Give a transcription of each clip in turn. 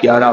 11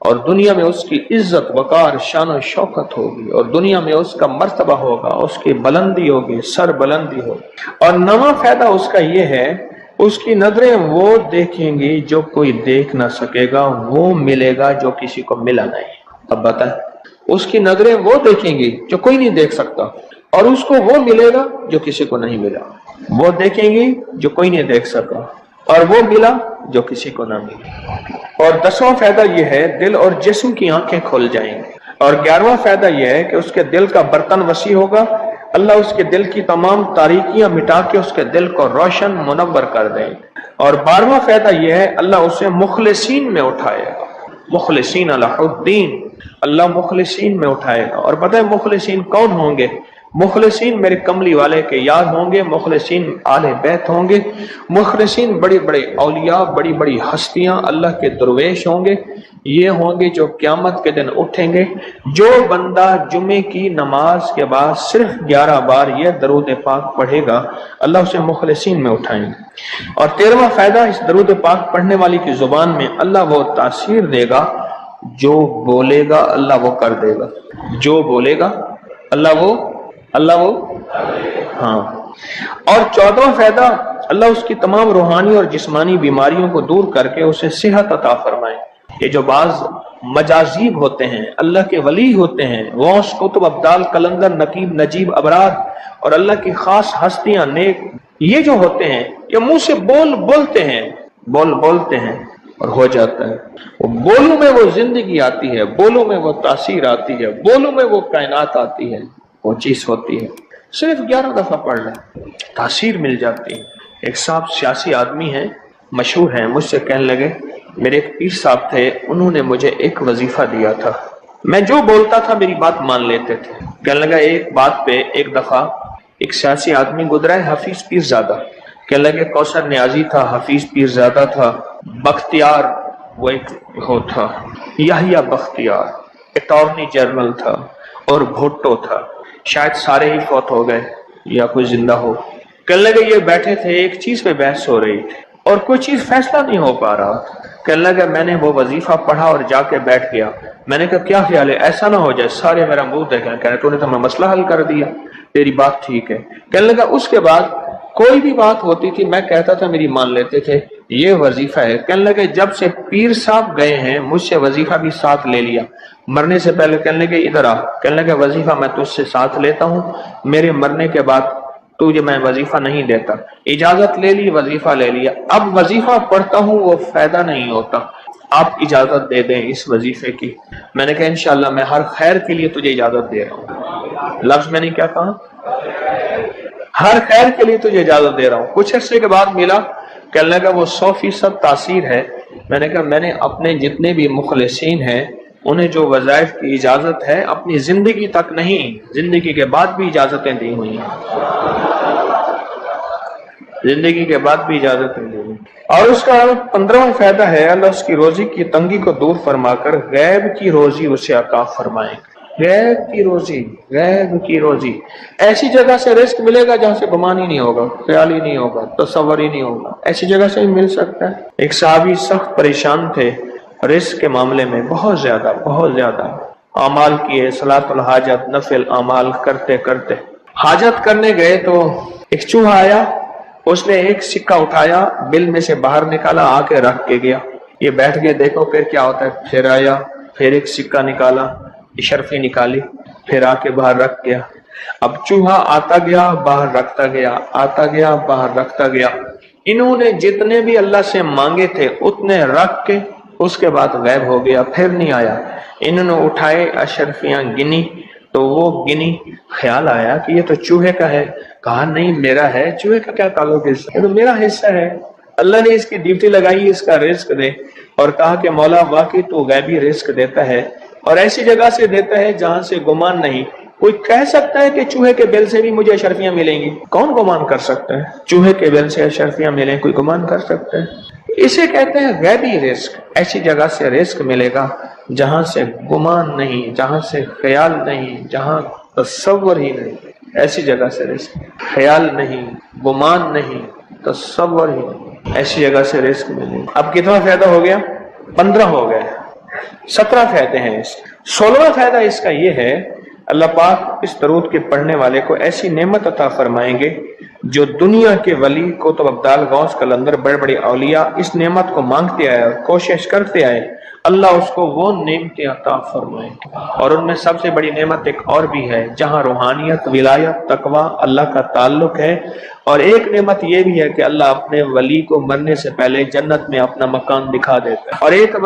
اور دنیا میں اس کی عزت وقار شان و شوکت ہوگی، اور دنیا میں اس کا مرتبہ ہوگا، اس کی بلندی ہوگی، سر بلندی ہوگی۔ اور نواں فائدہ اس کا یہ ہے، اس کی نظریں وہ دیکھیں گی جو کوئی دیکھ نہ سکے گا، وہ ملے گا جو کسی کو ملا نہیں۔ اب بتائیں، اس کی نظریں وہ دیکھیں گی جو کوئی نہیں دیکھ سکتا، اور اس کو وہ ملے گا جو کسی کو نہیں ملا۔ وہ دیکھیں گی جو کوئی نہیں دیکھ سکا، اور وہ ملا جو کسی کو نہ ملا۔ اور 10واں فائدہ یہ ہے، دل اور جسم کی آنکھیں کھل جائیں گی۔ اور 11واں فائدہ یہ ہے کہ اس کے دل کا برتن وسیع ہوگا، اللہ اس کے دل کی تمام تاریکیاں مٹا کے اس کے دل کو روشن منور کر دیں۔ اور 12واں فائدہ یہ ہے، اللہ اسے مخلصین میں اٹھائے گا، مخلصین علی الدین، اللہ مخلصین میں اٹھائے گا۔ اور پتہ ہے مخلصین کون ہوں گے؟ مخلصین میرے کملی والے کے یار ہوں گے، مخلصین آل بیت ہوں گے، مخلصین بڑی بڑی اولیاء، بڑی بڑی ہستیاں، اللہ کے درویش ہوں گے۔ یہ ہوں گے جو قیامت کے دن اٹھیں گے۔ جو بندہ جمعے کی نماز کے بعد صرف 11 بار یہ درود پاک پڑھے گا، اللہ اسے مخلصین میں اٹھائیں گے۔ اور 13واں فائدہ، اس درود پاک پڑھنے والی کی زبان میں اللہ وہ تاثیر دے گا، جو بولے گا اللہ وہ کر دے گا، جو بولے گا اللہ وہ ہاں۔ اور 14واں فائدہ، اللہ اس کی تمام روحانی اور جسمانی بیماریوں کو دور کر کے اسے صحت عطا فرمائے۔ یہ جو بعض مجازیب ہوتے ہیں، اللہ کے ولی ہوتے ہیں، غوث، قطب، ابدال، قلندر، نقیب، نجیب، ابرار، اور اللہ کی خاص ہستیاں، نیک، یہ جو ہوتے ہیں یہ منہ سے بولتے ہیں اور ہو جاتا ہے۔ وہ بولوں میں وہ زندگی آتی ہے، بولوں میں وہ تاثیر آتی ہے، بولوں میں وہ کائنات آتی ہے، وہ چیز ہوتی ہے۔ صرف 11 دفعہ پڑھ لیں، تاثیر مل جاتی ہے۔ ایک صاحب سیاسی آدمی ہیں، مشہور ہیں، مجھ سے کہنے لگے، میرے ایک پیر صاحب تھے، انہوں نے مجھے ایک وظیفہ دیا تھا، میں جو بولتا تھا میری بات مان لیتے تھے۔ کہنے لگا ایک بات پہ ایک دفعہ ایک سیاسی آدمی گزرا ہے، حفیظ پیر زادہ، کہنے لگے کوثر نیازی تھا، حفیظ پیر زادہ تھا، بختیار وہ ایک ہو تھا، یحییٰ بختیار اٹارنی جنرل تھا، اور بھٹو تھا، شاید سارے ہی فوت ہو گئے یا کوئی زندہ ہو۔ کہنے لگے یہ بیٹھے تھے، ایک چیز پہ بحث ہو رہی تھی اور کوئی چیز فیصلہ نہیں ہو پا رہا۔ کہنے لگا میں نے وہ وظیفہ پڑھا اور جا کے بیٹھ گیا۔ میں نے کہا کیا خیال ہے، ایسا نہ ہو جائے سارے میرا منہ دیکھیں، کہنے تو نے تو میں مسئلہ حل کر دیا، تیری بات ٹھیک ہے۔ کہنے لگا اس کے بعد کوئی بھی بات ہوتی تھی میں کہتا تھا میری مان لیتے تھے، یہ وظیفہ ہے۔ کہنے لگے جب سے پیر صاحب گئے ہیں مجھ سے وظیفہ بھی ساتھ لے لیا، مرنے سے پہلے کہنے لگے ادھر آ، کہنے لگے وظیفہ میں تجھ سے ساتھ لیتا ہوں، میرے مرنے کے بعد تجھے میں وظیفہ نہیں دیتا۔ اجازت لے لی، وظیفہ لے لیا، اب وظیفہ پڑھتا ہوں وہ فائدہ نہیں ہوتا، آپ اجازت دے دیں اس وظیفے کی۔ میں نے کہا انشاءاللہ میں ہر خیر کے لیے تجھے اجازت دے رہا ہوں، لفظ میں نے کیا کہا، ہر خیر کے لیے تجھے اجازت دے رہا ہوں۔ کچھ عرصے کے بعد ملا، کہنے لگا وہ 100% تاثیر ہے۔ میں نے کہا میں نے اپنے جتنے بھی مخلصین ہیں انہیں جو وظائف کی اجازت ہے اپنی زندگی تک نہیں، زندگی کے بعد بھی اجازتیں دی ہوئی ہیں، زندگی کے بعد بھی اجازتیں دی ہوئی۔ اور اس کا 15واں فائدہ ہے، اللہ اس کی روزی کی تنگی کو دور فرما کر غیب کی روزی اسے عطا فرمائے۔ غیب کی روزی، غیب کی روزی، ایسی جگہ سے رزق ملے گا جہاں سے گمان ہی نہیں ہوگا، خیال ہی نہیں ہوگا، تصور ہی نہیں ہوگا، ایسی جگہ سے ہی مل سکتا ہے۔ ایک صحابی سخت پریشان تھے رزق کے معاملے میں، بہت زیادہ اعمال کیے، صلاۃ الحاجت، نفل اعمال کرتے کرتے حاجت کرنے گئے تو ایک چوہا آیا، اس نے ایک سکہ اٹھایا، بل میں سے باہر نکالا، آ کے رکھ کے گیا۔ یہ بیٹھ گئے دیکھو پھر کیا ہوتا ہے، پھر آیا، پھر ایک سکہ نکالا، اشرفی نکالی، پھر آ کے باہر رکھ گیا۔ اب چوہا آتا گیا باہر رکھتا گیا، آتا گیا باہر رکھتا گیا۔ انہوں نے جتنے بھی اللہ سے مانگے تھے اتنے رکھ کے اس کے بعد غائب ہو گیا، پھر نہیں آیا۔ انہوں نے اٹھائے اشرفیاں گنی تو وہ گنی، خیال آیا کہ یہ تو چوہے کا ہے، کہا نہیں میرا ہے، چوہے کا کیا تعلق ہے، یہ تو میرا حصہ ہے۔ اللہ نے اس کی ڈیوٹی لگائی اس کا رزق دے، اور کہا کہ مولا واقعی تو غیبی رزق دیتا ہے، اور ایسی جگہ سے دیتا ہے جہاں سے گمان نہیں۔ کوئی کہہ سکتا ہے کہ چوہے کے بل سے بھی مجھے اشرفیاں ملیں گی؟ کون گمان کر سکتا ہے چوہے کے بل سے اشرفیاں ملیں؟ کوئی گمان کر سکتا ہے؟ اسے کہتے ہیں غیبی رزق۔ ایسی جگہ سے رزق ملے گا جہاں سے گمان نہیں، جہاں سے خیال نہیں، جہاں تصور ہی نہیں، ایسی جگہ سے رزق، خیال نہیں، گمان نہیں، تصور ہی نہیں، ایسی جگہ سے رزق ملے گا۔ اب کتنا فائدہ ہو گیا؟ 15 ہو گئے۔ 17 فائدے ہیں اس 16واں فائدہ اس کا یہ ہے، اللہ پاک اس درود کے پڑھنے والے کو ایسی نعمت عطا فرمائیں گے جو دنیا کے ولی کتب ابدال غوث قلندر بڑے بڑے اولیاء اس نعمت کو مانگتے آئے اور کوشش کرتے آئے، اللہ اس کو وہ نعمتیں عطا فرمائیں گے۔ اور ان میں سب سے بڑی نعمت ایک اور بھی ہے جہاں روحانیت، ولایت، تقوی، اللہ کا تعلق ہے، اور ایک نعمت یہ بھی ہے کہ اللہ اپنے ولی کو مرنے سے پہلے جنت میں اپنا مکان دکھا دیتا ہے، اور ایک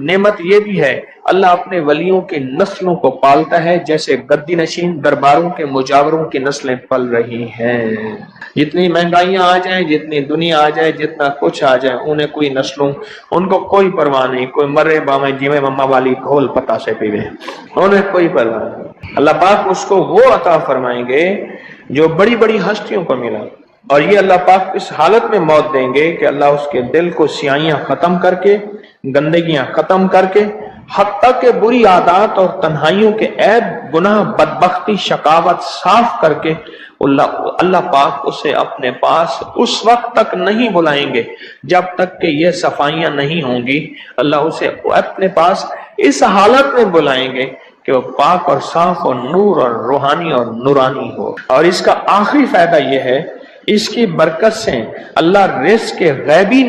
نعمت یہ بھی ہے اللہ اپنے ولیوں کی نسلوں کو پالتا ہے جیسے گدی نشین درباروں کے مجاوروں کی نسلیں پل رہی ہیں۔ جتنی مہنگائیاں آ جائیں، جتنی دنیا آ جائے، جتنا کچھ آ جائے، انہیں کوئی نسلوں ان کو کوئی پرواہ نہیں، کوئی مرے باویں جیویں مما والی گھول پتا سے پیوے، انہیں کوئی پرواہ نہیں۔ اللہ پاک اس کو وہ عطا فرمائیں گے جو بڑی بڑی ہستیوں کو ملا، اور یہ اللہ پاک اس حالت میں موت دیں گے کہ اللہ اس کے دل کو سیاہیاں ختم کر کے، گندگیاں ختم کر کے، حتیٰ کہ بری عادات اور تنہائیوں کے عیب، گناہ، بدبختی، شقاوت صاف کر کے اللہ پاک اسے اپنے پاس اس وقت تک نہیں بلائیں گے جب تک کہ یہ صفائیاں نہیں ہوں گی۔ اللہ اسے اپنے پاس اس حالت میں بلائیں گے کہ وہ پاک اور صاف اور نور اور روحانی اور نورانی ہو۔ اور اس کا آخری فائدہ یہ ہے، اس کی برکت سے اللہ رزق کے غیبی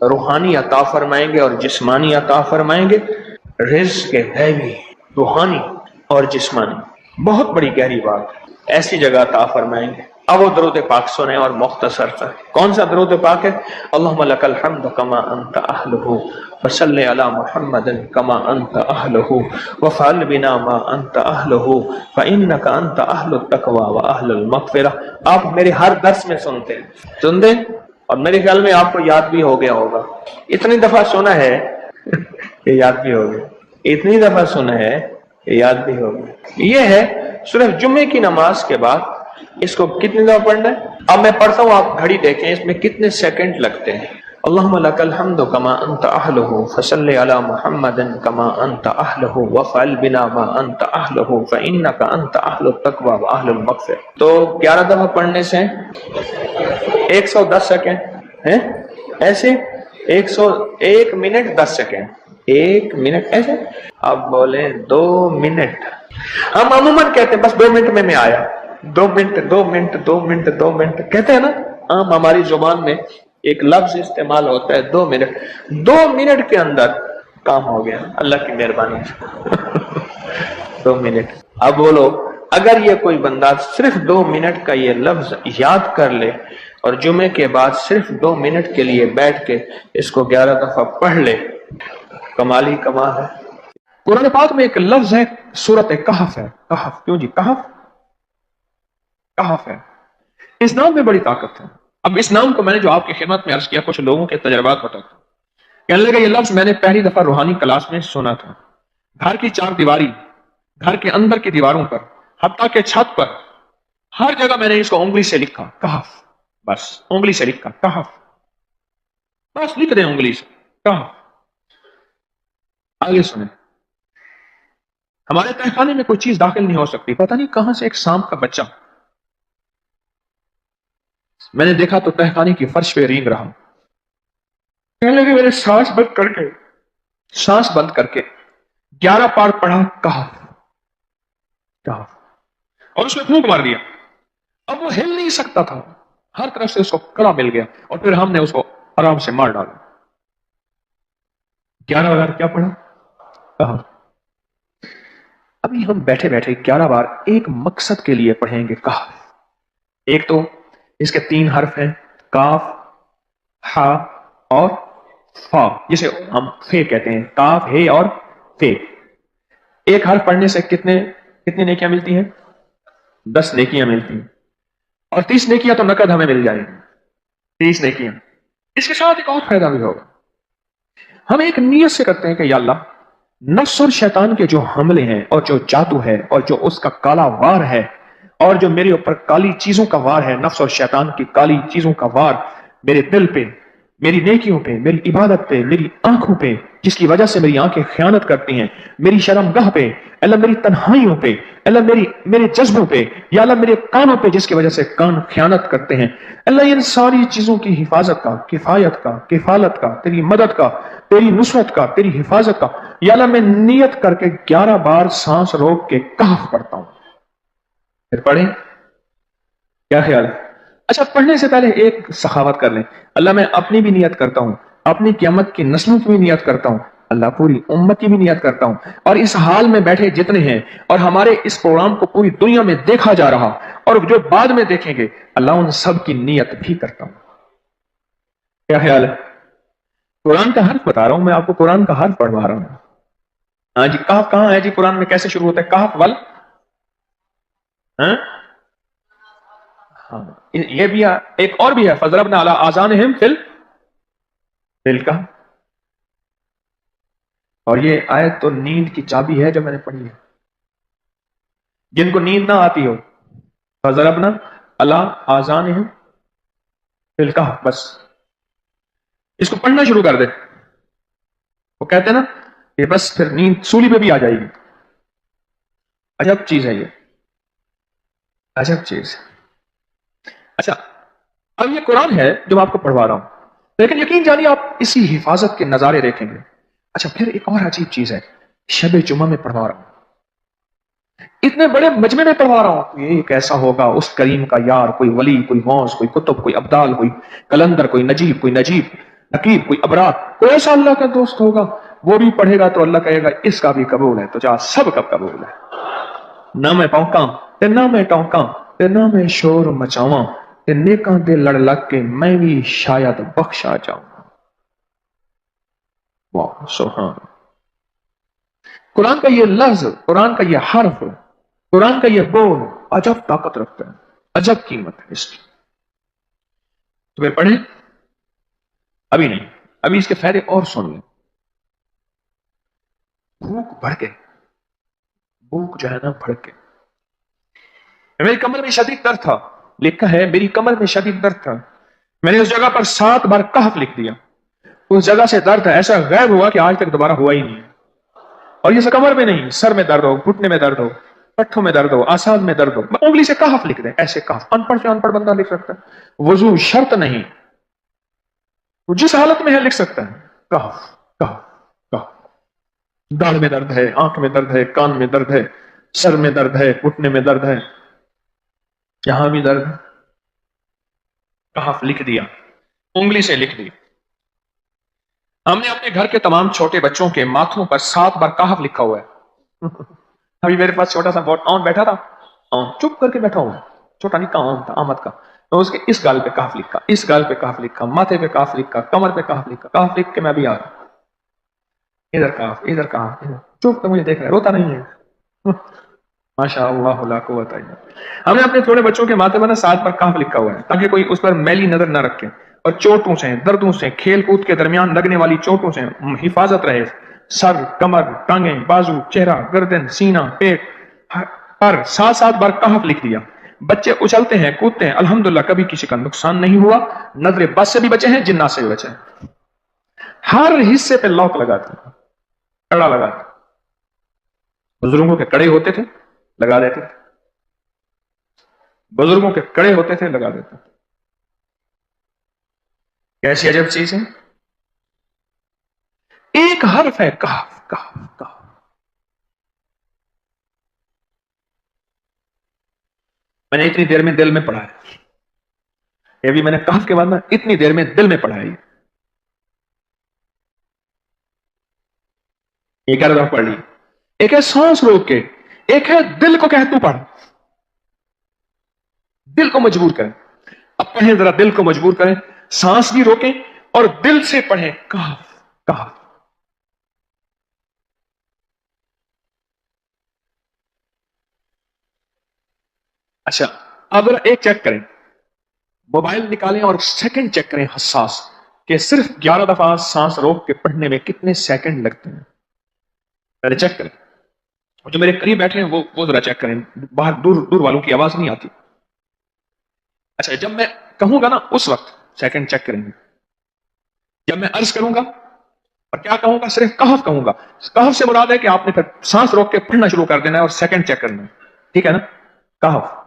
روحانی عطا فرمائیں گے اور جسمانی عطا فرمائیں گے۔ رزق کے غیبی، روحانی اور جسمانی، بہت بڑی گہری بات، ایسی جگہ عطا فرمائیں گے۔ اب وہ درود پاک سنیں اور مختصر تھا۔ کون سا درود پاک ہے؟ اللہم لک الحمد کما انت اہلہ وصلی علی محمد کما انت اہلہ وفعل بنا ما انت اہلہ فانک انت اہل التقوی واہل المغفرہ۔ آپ میرے ہر درس میں سنتے ہیں اور میرے خیال میں آپ کو یاد بھی ہو گیا ہوگا، اتنی دفعہ سنا ہے کہ یاد بھی ہو گیا، اتنی دفعہ سنا ہے کہ یاد بھی ہو گیا۔ یہ ہے صرف جمعے کی نماز کے بعد اس کو کتنی دفعہ پڑھنا ہے؟ اب میں پڑھتا ہوں، آپ گھڑی دیکھیں اس میں کتنے سیکنڈ لگتے ہیں۔ اللہم لک الحمد کما انت اہلہ فصلی علی محمد کما انت اہلہ وفعل بنا ما انت اہلہ فانک انت اہل التقوی واہل المغفرہ۔ تو 11 دفعہ پڑھنے سے 110 سیکنڈ ہیں، ایسے 101 منٹ 10 سیکنڈ، 1 منٹ ایسے، اب بولیں 2 منٹ۔ ہم عموماً کہتے ہیں بس 2 منٹ میں آیا، 2 منٹ 2 منٹ 2 منٹ 2 منٹ کہتے ہیں نا، عام ہماری زبان میں ایک لفظ استعمال ہوتا ہے 2 منٹ۔ 2 منٹ کے اندر کام ہو گیا اللہ کی مہربانی سے۔ 2 منٹ۔ اب بولو، اگر یہ کوئی بندہ صرف 2 منٹ کا یہ لفظ یاد کر لے اور جمعے کے بعد صرف 2 منٹ کے لیے بیٹھ کے اس کو 11 دفعہ پڑھ لے، کمال ہی کمال ہے۔ قرآن پاک میں ایک لفظ ہے، سورۃ کہف ہے۔ کہف، کیوں جی کہف؟ کہف ہے، اس نام میں بڑی طاقت ہے۔ اب اس نام کو میں نے جو آپ کی خدمت میں عرض کیا، کچھ لوگوں کے تجربات بتاتا ہوں۔ کہنے لگا یہ لفظ میں نے پہلی دفعہ روحانی کلاس میں سنا تھا، گھر کی 4 دیواری، گھر کے اندر کی دیواروں پر، حتیٰ کہ چھت پر، ہر جگہ میں نے اس کو انگلی سے لکھا، کہف، بس انگلی سے لکھا کہف، بس لکھ دیں انگلی سے کہف۔ آگے سنیں، ہمارے تہخانے میں کوئی چیز داخل نہیں ہو سکتی، پتہ نہیں کہاں سے ایک سانپ کا بچہ میں نے دیکھا تو تہخانے کی فرش پہ رینگ رہا۔ کہنے لگے میں نے سانس بند کر کے 11 بار پڑھا کہف کہف، اور اس میں پھونک مار دیا۔ اب وہ ہل نہیں سکتا تھا، ہر طرف سے اس کو کڑا مل گیا، اور پھر ہم نے اس کو آرام سے مار ڈالا۔ 11 بار کیا پڑھا؟ کہف۔ ابھی ہم بیٹھے بیٹھے 11 بار ایک مقصد کے لیے پڑھیں گے کہف۔ ایک تو اس کے 3 حرف ہیں، کاف، ہا اور فا، جسے ہم فے کہتے ہیں، کاف، ہے اور فے۔ ایک حرف پڑھنے سے کتنی نیکیاں ملتی ہیں؟ 10 نیکیاں ملتی ہیں، اور 30 نیکیاں تو نقد ہمیں مل جائیں گی، 30 نیکیاں۔ اس کے ساتھ ایک اور فائدہ بھی ہوگا، ہم ایک نیت سے کرتے ہیں کہ یا اللہ، نفس اور شیطان کے جو حملے ہیں اور جو جادو ہے اور جو اس کا کالا وار ہے اور جو میرے اوپر کالی چیزوں کا وار ہے، نفس اور شیطان کی کالی چیزوں کا وار میرے دل پہ، میری نیکیوں پہ، میری عبادت پہ، میری آنکھوں پہ جس کی وجہ سے میری آنکھیں خیانت کرتی ہیں، میری شرمگاہ پہ، اللہ میری تنہائیوں پہ، اللہ میرے جذبوں پہ، یا اللہ میرے کانوں پہ جس کی وجہ سے کان خیانت کرتے ہیں، اللہ ان ساری چیزوں کی حفاظت کا، کفایت کا، کفالت کا، تیری مدد کا، تیری نصرت کا، تیری حفاظت کا، یا اللہ میں نیت کر کے 11 بار سانس روک کے کہف پڑھتا ہوں. پھر پڑھیں. کیا خیال ہے؟ اچھا، پڑھنے سے پہلے ایک سخاوت کر لیں. اللہ میں اپنی بھی نیت کرتا ہوں، اپنی قیامت کی نسلوں کی بھی نیت کرتا ہوں، اللہ پوری امت کی بھی نیت کرتا ہوں، اور اس حال میں بیٹھے جتنے ہیں اور ہمارے اس پروگرام کو پوری دنیا میں دیکھا جا رہا اور جو بعد میں دیکھیں گے، اللہ ان سب کی نیت بھی کرتا ہوں. کیا خیال ہے؟ قرآن کا حرف بتا رہا ہوں میں آپ کو، قرآن کا حرف پڑھوا رہا ہوں. ہاں جی، کہف کہاں ہے جی؟ قرآن میں کیسے شروع ہوتا ہے کہف؟ ول ہاں ہاں، یہ بھی ہے. ایک اور بھی ہے، فضربنا علی آذانہم فی الکہف. اور یہ آیت تو نیند کی چابی ہے جو میں نے پڑھی ہے. جن کو نیند نہ آتی ہو، فضربنا علی آذانہم فی الکہف، بس اس کو پڑھنا شروع کر دے. وہ کہتے ہیں نا کہ بس پھر نیند سولی پہ بھی آ جائے گی. عجب چیز ہے یہ، عجب چیز. اچھا، اب یہ قرآن ہے جو میں آپ کو پڑھوا رہا ہوں، لیکن یقین جانیے آپ اسی حفاظت کے نظارے دیکھیں گے. اچھا، پھر ایک اور عجیب چیز ہے، شب جمعہ میں پڑھوا رہا ہوں، اتنے بڑے مجمع میں پڑھوا رہا ہوں. یہ کیسا ہوگا اس کریم کا یار، کوئی ولی، کوئی غوث، کوئی قطب، کوئی ابدال، کوئی کلندر، کوئی نجیب، کوئی نجیب نقیب، کوئی ابرار، کوئی ایسا اللہ کا دوست ہوگا، وہ بھی پڑھے گا تو اللہ کہے گا اس کا بھی قبول ہے. تو جا سب کا قبول ہے. نہ میں پونکاں تے نہ میں ٹونکاں تے نہ میں شور مچاواں تے نیکاں دے لڑ لگ کے میں بھی شاید بخشا جاؤں. واہ سبحان. قرآن کا یہ لفظ، قرآن کا یہ حرف، قرآن کا یہ بول عجب طاقت رکھتا ہے، عجب قیمت ہے اس کی. تو پھر پڑھیں. ابھی نہیں، ابھی اس کے فائدے اور سن لیں. بھوک بڑھ کے، بھوک جو ہے نا بڑھ کے، میری کمر میں شدید درد تھا، لکھا ہے میری کمر میں شدید درد تھا. میں نے اس جگہ پر 7 بار کہف لکھ دیا. اس جگہ سے درد ایسا غائب ہوا کہ آج تک دوبارہ ہوا ہی نہیں. اور یہ کمر میں نہیں، سر میں درد ہو، گھٹنے میں درد ہو، پٹھوں میں درد ہو، آسان میں درد ہو، انگلی سے کہف لکھ دیں. ایسے کہف ان پڑھ سے ان پڑھ بندہ لکھ سکتا ہے. وضو شرط نہیں، وہ جس حالت میں ہے لکھ سکتا ہے. کہف کہف کہف. داڑھ میں درد ہے، آنکھ میں درد ہے، کان میں درد ہے، سر میں درد ہے، گھٹنے میں درد ہے، یہاں بھی درد. کہف لکھ دیا، انگلی سے لکھ دی. ہم نے اپنے گھر کے تمام چھوٹے بچوں کے ماتھوں پر 7 بار کہف لکھا ہوا ہے. ابھی میرے پاس چھوٹا سا اون بیٹھا تھا، چپ کر کے بیٹھا ہوا، چھوٹا نکا اون تھا آمد کا. تو اس کے اس گال پہ کہف لکھا، اس گال پہ کہف لکھا، ماتھے پہ کہف لکھا، کمر پہ کہف لکھا. کہف لکھ کے میں بھی آ رہا ہوں، ادھر کہف ادھر کہف، چپ تو مجھے دیکھ رہا ہے، روتا نہیں ہے. ماشاء اللہ لا قوت الا باللہ. ہم نے اپنے چھوٹے بچوں کے ماتھے پر نا 7 بار کہف لکھا ہوا ہے تاکہ کوئی اس پر میلی نظر نہ رکھے، اور چوٹوں سے، دردوں سے، کھیل کود کے درمیان لگنے والی چوٹوں سے حفاظت رہے. سر، کمر، ٹانگیں، بازو، چہرہ، گردن، سینہ، پیٹ پر 7 بار کہف لکھ دیا. بچے اچھلتے ہیں، کودتے ہیں، الحمدللہ کبھی کسی کا نقصان نہیں ہوا. نظر بد سے بھی بچے ہیں، جنات سے بھی بچے ہیں. ہر حصے پہ لاک لگاتے ہیں، کڑا لگاتے. بزرگوں کے کڑے ہوتے تھے، لگا دیتے تھے. بزرگوں کے کڑے ہوتے تھے، لگا دیتے تھے. کیسی عجب چیز ہے. ایک حرف ہے کہف کہف کہف. میں نے اتنی دیر میں دل میں پڑھا ہے، یہ بھی میں نے کہف کے بعد میں اتنی دیر میں دل میں پڑھا ہے. یہ کیا دفعہ پڑھ لی. ایک ہے سانس روک کے، ایک ہے دل کو کہ تو پڑھ، دل کو مجبور کریں. اب پڑھیں ذرا، دل کو مجبور کریں، سانس بھی روکیں اور دل سے پڑھیں کہف کہف. اچھا، اب ذرا ایک چیک کریں، موبائل نکالیں اور سیکنڈ چیک کریں حساس، کہ صرف 11 دفعہ سانس روک کے پڑھنے میں کتنے سیکنڈ لگتے ہیں. پہلے چیک کریں. جو میرے قریب بیٹھے ہیں وہ ذرا چیک کریں، باہر دور دور والوں کی آواز نہیں آتی. اچھا، جب میں کہوں گا نا اس وقت سیکنڈ چیک کریں گے. جب میں عرض کروں گا اور کیا کہوں گا؟ صرف کہف کہوں گا. کہف سے مراد ہے کہ آپ نے پھر سانس روک کے پڑھنا شروع کر دینا ہے اور سیکنڈ چیک کرنا ہے. ٹھیک ہے نا؟ کہف.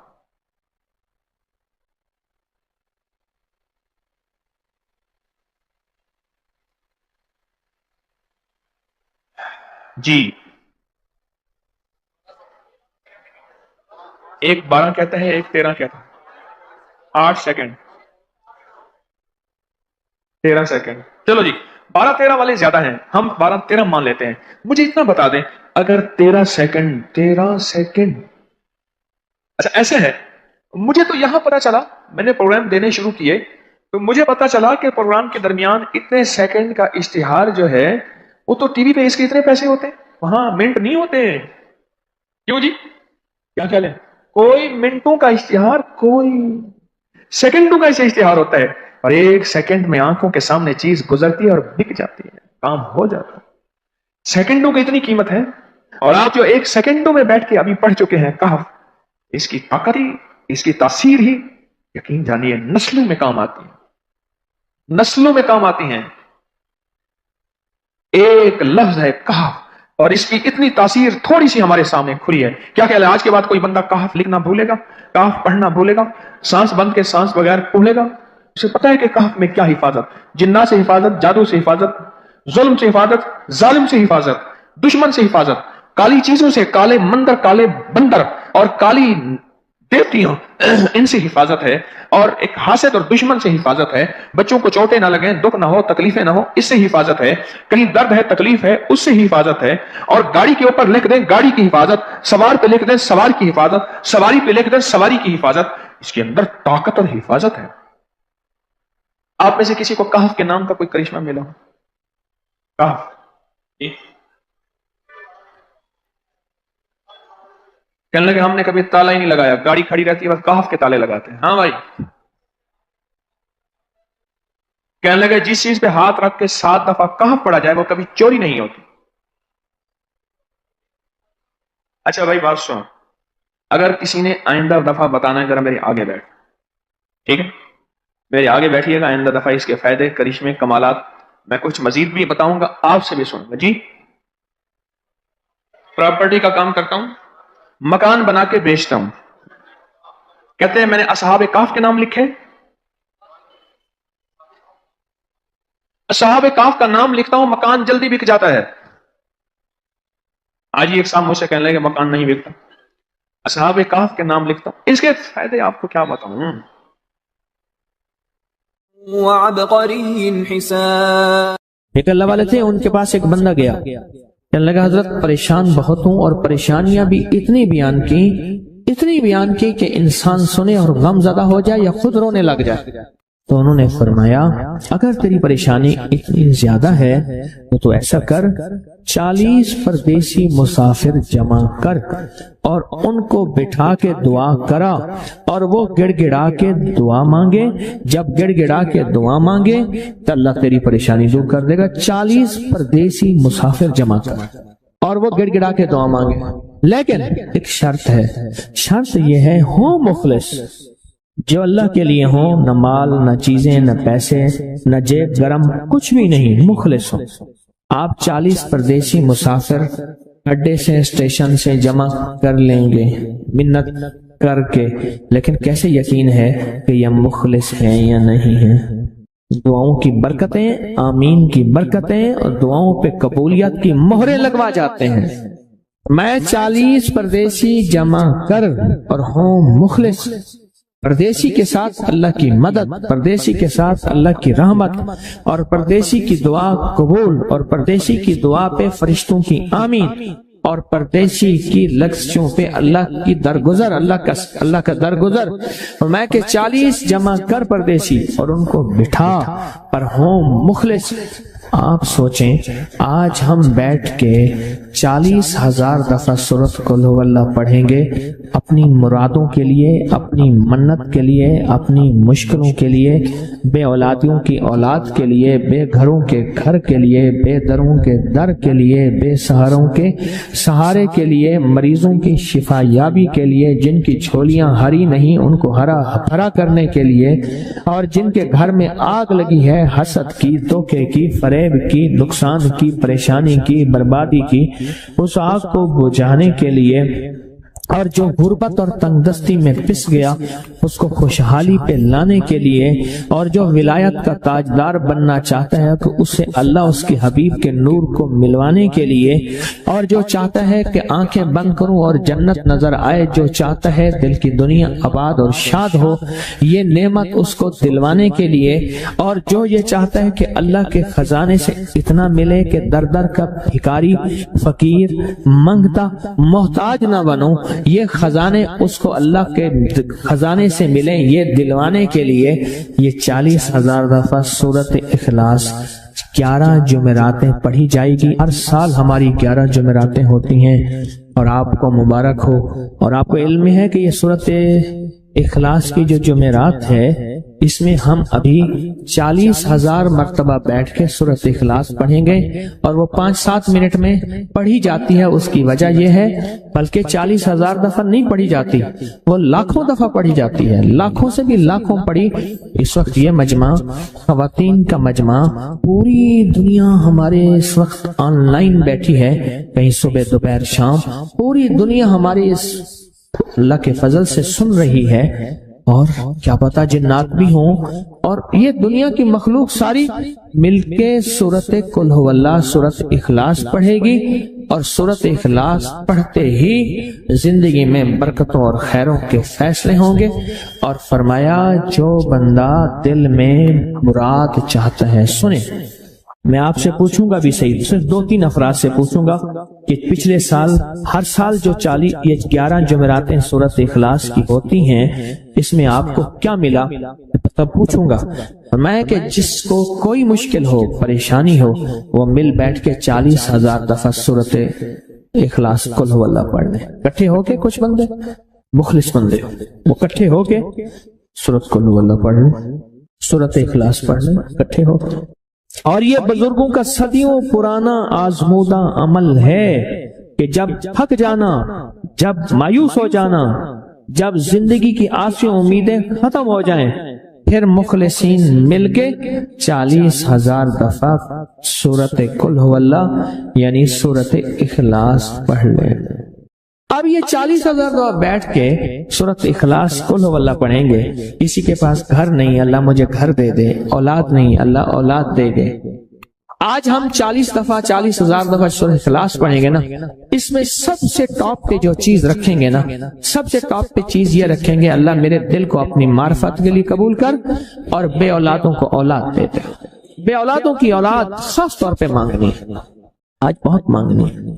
جی. ایک 12 کہتا ہے، ایک 13 کہتا ہے. 8 سیکنڈ، 13 سیکنڈ. چلو جی، 12-13 والے زیادہ ہیں، ہم 12-13 مان لیتے ہیں. مجھے اتنا بتا دیں، اگر 13 سیکنڈ، اچھا ایسے ہے، مجھے تو یہاں پتا چلا، میں نے پروگرام دینے شروع کیے تو مجھے پتا چلا کہ پروگرام کے درمیان اتنے سیکنڈ کا اشتہار جو ہے وہ تو ٹی وی پہ اس کے اتنے پیسے ہوتے ہیں، وہاں منٹ نہیں ہوتے. کیوں جی؟ کیا خیال ہے؟ کوئی منٹوں کا اشتہار، کوئی سیکنڈوں کا اشتہار ہوتا ہے، اور ایک سیکنڈ میں آنکھوں کے سامنے چیز گزرتی ہے اور بک جاتی ہے، کام ہو جاتا ہے. سیکنڈوں کی اتنی قیمت ہے. اور آپ جو ایک سیکنڈوں میں بیٹھ کے ابھی پڑھ چکے ہیں کہف، اس کی طاقت ہی، اس کی تاثیر ہی یقین جانیے نسلوں میں کام آتی ہے، نسلوں میں کام آتی ہیں. ایک لفظ ہے کہف، اور اس کی اتنی تاثیر تھوڑی سی ہمارے سامنے کھلی ہے. کیا خیال ہے آج کے بعد کوئی بندہ کہف لکھنا بھولے گا؟ کہف پڑھنا بھولے گا؟ سانس بند کے سانس بغیر پڑھے گا؟ اسے پتا ہے کہ کہف میں کیا حفاظت، جنات سے حفاظت، جادو سے حفاظت، ظلم سے حفاظت، ظالم سے حفاظت، دشمن سے حفاظت، کالی چیزوں سے، کالے مندر، کالے بندر اور کالی دیوتیوں، ان سے حفاظت ہے. اور ایک حاسد اور دشمن سے حفاظت ہے. بچوں کو چوٹیں نہ لگیں، دکھ نہ ہو، تکلیفیں نہ ہو، اس سے حفاظت ہے. کہیں درد ہے، تکلیف ہے، اس سے حفاظت ہے. اور گاڑی کے اوپر لکھ دیں گاڑی کی حفاظت، سوار پہ لکھ دیں سوار کی حفاظت، سواری پہ لکھ دیں سواری کی حفاظت. اس کے اندر طاقت اور حفاظت ہے. آپ میں سے کسی کو کہف کے نام کا کوئی کرشمہ ملا ہو؟ کہف کہنے لگے ہم نے کبھی تالا ہی نہیں لگایا، گاڑی کھڑی رہتی ہے بس کہف کے تالے لگاتے ہیں. ہاں بھائی. کہنے لگے جس چیز پہ ہاتھ رکھ کے 7 دفعہ کہف پڑا جائے وہ کبھی چوری نہیں ہوتی. اچھا بھائی بات سن، اگر کسی نے آئندہ دفعہ بتانا ہے ذرا میرے آگے بیٹھ، ٹھیک ہے؟ میرے آگے بیٹھیے گا، آئندہ دفعہ اس کے فائدے، کرشمے، کمالات میں کچھ مزید بھی بتاؤں گا، آپ سے بھی سنوں گا. جی. پراپرٹی کا کام کرتا ہوں، مکان بنا کے بیچتا ہوں. کہتے ہیں میں نے اصحاب کہف کے نام لکھے، اصحاب کہف کا نام لکھتا ہوں، مکان جلدی بک جاتا ہے. آج ہی ایک صاحب مجھ سے کہنے لگے مکان نہیں بکتا، اصحاب کہف کے نام لکھتا ہوں. اس کے فائدے آپ کو کیا بتاؤں. ایک اللہ والے تھے، ان کے پاس ایک بندہ گیا، کہنے لگا حضرت پریشان بہت ہوں، اور پریشانیاں بھی اتنی بیان کی کہ انسان سنے اور غم زدہ ہو جائے یا خود رونے لگ جائے. تو انہوں نے فرمایا اگر تیری پریشانی اتنی زیادہ ہے تو ایسا کر، 40 پردیسی مسافر جمع کر اور ان کو بٹھا کے دعا کرا، اور وہ گڑ گڑا کے دعا مانگے. جب گڑ گڑا کے دعا مانگے تو اللہ تیری پریشانی دور کر دے گا. 40 پردیسی مسافر جمع کر اور وہ گڑ گڑا کے دعا مانگے. لیکن ایک شرط ہے، شرط یہ ہے ہو مخلص، جو اللہ کے لیے ہوں، نہ مال، نہ چیزیں، نہ پیسے، نہ جیب گرم، کچھ بھی نہیں، مخلص ہو. آپ 40 پردیسی مسافر اڈے سے، اسٹیشن سے جمع کر لیں گے منت کر کے، لیکن کیسے یقین ہے کہ یہ مخلص ہیں یا نہیں ہیں؟ دعاؤں کی برکتیں، آمین کی برکتیں اور دعاؤں پہ قبولیت کی مہریں لگوا جاتے ہیں. میں 40 پردیسی جمع کر اور ہوں مخلص، پردیسی کے ساتھ اللہ کی مدد، پردیسی کے ساتھ اللہ کی رحمت، اور پردیسی کی دعا قبول، اور پردیسی کی دعا پہ فرشتوں کی آمین، اور پردیسی کی لفظوں پہ اللہ کی درگزر، اللہ کا درگزر. اور میں کہ 40 جمع کر پردیسی اور ان کو بٹھا پر ہوں مخلص، آپ سوچیں آج ہم بیٹھ کے 40,000 دفعہ سورۃ قل ہو اللہ پڑھیں گے اپنی مرادوں کے لیے، اپنی منت کے لیے، اپنی مشکلوں کے لیے، بے اولادیوں کی اولاد کے لیے، بے گھروں کے گھر کے لیے، بے دروں کے در کے لیے، بے سہاروں کے سہارے کے لیے، مریضوں کی شفا یابی کے لیے، جن کی جھولیاں ہری نہیں ان کو ہرا بھرا کرنے کے لیے، اور جن کے گھر میں آگ لگی ہے حسد کی، دھوکے کی، فریب کی، نقصان کی، پریشانی کی، بربادی کی، اس آگ کو بجھانے کے لیے، اور جو غربت اور تنگ دستی میں پس گیا اس کو خوشحالی پہ لانے کے لیے، اور جو ولایت کا تاجدار بننا چاہتا ہے تو اسے اللہ اس کے حبیب کے نور کو ملوانے کے لیے، اور جو چاہتا ہے کہ آنکھیں بند کروں اور جنت نظر آئے، جو چاہتا ہے دل کی دنیا آباد اور شاد ہو، یہ نعمت اس کو دلوانے کے لیے، اور جو یہ چاہتا ہے کہ اللہ کے خزانے سے اتنا ملے کہ در در کا بھکاری، فقیر، منگتا، محتاج نہ بنو، یہ خزانے اس کو اللہ کے خزانے سے ملیں، یہ دلوانے کے لیے یہ 40,000 دفعہ سورۃ اخلاص 11 جمعراتیں پڑھی جائے گی۔ ہر سال ہماری 11 جمعراتیں ہوتی ہیں، اور آپ کو مبارک ہو، اور آپ کو علم ہے کہ یہ سورۃ اخلاص کی جو جمعرات ہے اس میں ہم ابھی 40,000 مرتبہ بیٹھ کے سورۃ اخلاص پڑھیں گے، اور وہ 5-7 منٹ میں پڑھی جاتی ہے۔ اس کی وجہ یہ ہے بلکہ 40,000 دفعہ نہیں پڑھی جاتی، وہ لاکھوں دفعہ پڑھی جاتی ہے، لاکھوں سے بھی لاکھوں پڑھی۔ اس وقت یہ مجمع خواتین کا مجمع، پوری دنیا ہمارے اس وقت آن لائن بیٹھی ہے، کہیں صبح دوپہر شام، پوری دنیا ہمارے اس اللہ کے فضل سے سن رہی ہے، اور کیا پتا جنات بھی ہوں، اور یہ دنیا کی مخلوق ساری مل کے سورۃ قل ہو اللہ، سورۃ اخلاص پڑھے گی، اور سورۃ اخلاص پڑھتے ہی زندگی میں برکتوں اور خیروں کے فیصلے ہوں گے۔ اور فرمایا جو بندہ دل میں مراد چاہتا ہے، سنیں میں آپ سے پوچھوں گا بھی صحیح، صرف 2-3 افراد سے پوچھوں گا کہ پچھلے سال ہر سال جو 11 جمعراتیں سورۃ اخلاص کی ہوتی ہیں اس میں آپ کو کیا ملا، تب پوچھوں گا۔ میں کہ جس کو کوئی مشکل ہو، پریشانی ہو، وہ مل بیٹھ کے 40,000 دفعہ سورۃ اخلاص قل ہو اللہ پڑھ لیں، اکٹھے ہو کے، کچھ بندے مخلص بندے وہ اکٹھے ہو کے سورۃ قل ہو اللہ پڑھ لیں، سورۃ اخلاص پڑھ لیں اکٹھے ہو۔ اور یہ بزرگوں کا صدیوں پرانا آزمودہ عمل ہے کہ جب تھک جانا، جب مایوس ہو جانا، جب زندگی کی آسیں امیدیں ختم ہو جائیں، پھر مخلصین مل کے 40,000 دفعہ سورۃ قل ہو اللہ یعنی سورۃ اخلاص پڑھ لیں۔ اب یہ 40,000 دفعہ بیٹھ کے سورۃ اخلاص قل ہو اللہ پڑھیں گے۔ کسی کے پاس گھر نہیں، اللہ مجھے گھر دے دے، اولاد نہیں، اللہ اولاد دے دے۔ آج ہم 40,000 دفعہ سورۃ اخلاص پڑھیں گے نا، اس میں سب سے ٹاپ پہ جو چیز رکھیں گے نا، سب سے ٹاپ پہ چیز یہ رکھیں گے، اللہ میرے دل کو اپنی معرفت کے لیے قبول کر، اور بے اولادوں کو اولاد دے دے۔ بے اولادوں کی اولاد خاص طور پہ مانگنی، آج بہت مانگنی۔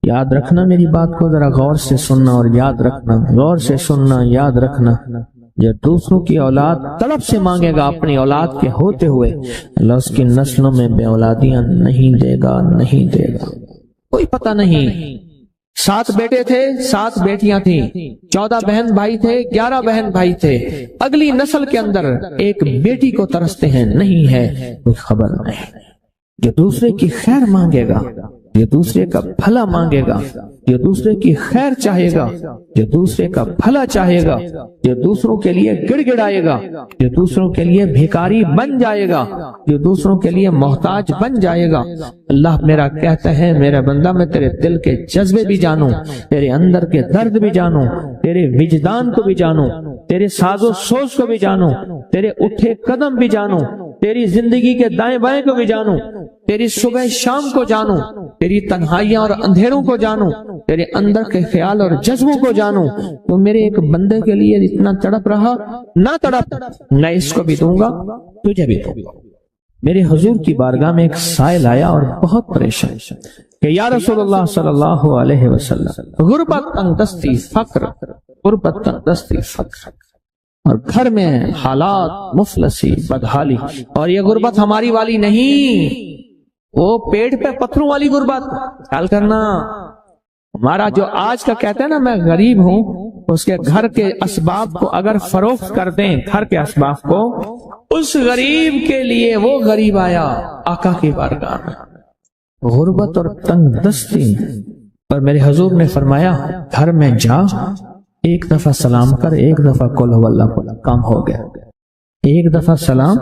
یاد رکھنا میری بات کو، ذرا غور سے سننا اور یاد رکھنا، غور سے سننا، یاد رکھنا۔ جو دوسروں کی اولاد طلب سے مانگے گا اپنی اولاد کے ہوتے ہوئے، اللہ اس کی نسلوں میں بے اولادیاں نہیں دے گا، نہیں دے گا۔ کوئی پتہ نہیں، 7 بیٹے تھے، 7 بیٹیاں تھیں، 14 بہن بھائی تھے، 11 بہن بھائی تھے، اگلی نسل کے اندر ایک بیٹی کو ترستے ہیں، نہیں ہے، کوئی خبر نہیں۔ جو دوسرے کی خیر مانگے گا، جو دوسرے کا بھلا مانگے گا، جو دوسرے کی خیر چاہے گا، جو دوسرے کا بھلا چاہے گا، جو دوسروں کے لیے گڑ گڑائے گا، جو دوسروں کے لیے بھیکاری بن جائے گا، جو دوسروں کے لیے محتاج بن جائے گا، اللہ میرا کہتا ہے میرا بندہ میں تیرے دل کے جذبے بھی جانوں، تیرے اندر کے درد بھی جانوں، تیرے وجدان کو بھی جانوں، تیرے ساز و سوز کو بھی جانوں، تیرے اٹھے قدم بھی جانوں، تیری زندگی کے دائیں بائیں کو بھی جانوں، تیری صبح شام کو جانوں، تیری تنہائیاں اور اندھیروں کو جانوں، تیرے اندر کے خیال اور جذبوں کو جانوں۔ تو میرے ایک بندے کے لیے اتنا تڑپ رہا، نہ تڑپ، میں اس کو بھی دوں گا، تجھے بھی دوں گا۔ میرے حضور کی بارگاہ میں ایک سائل آیا اور بہت پریشان کہ یا رسول اللہ صلی اللہ علیہ وسلم، غربت، تنگدستی، فقر، غربت، تنگدستی، فقر، اور گھر میں حالات مفلسی، بدحالی، اور یہ غربت ہماری والی نہیں، وہ پیٹ پہ پتھروں والی غربت خیال کرنا. ہمارا جو آج کا کہتا ہے نا میں غریب ہوں، اس کے گھر کے اسباب کو اگر فروخت کر دیں، گھر کے اسباب کو، اس غریب کے لیے وہ غریب آیا آقا کی بارگاہ میں، غربت اور تنگ دستی. اور میرے حضور نے فرمایا گھر میں جا، ایک دفعہ سلام کر، ایک دفعہ قل هو اللہ پڑھ، کام ہو گیا. ایک دفعہ سلام،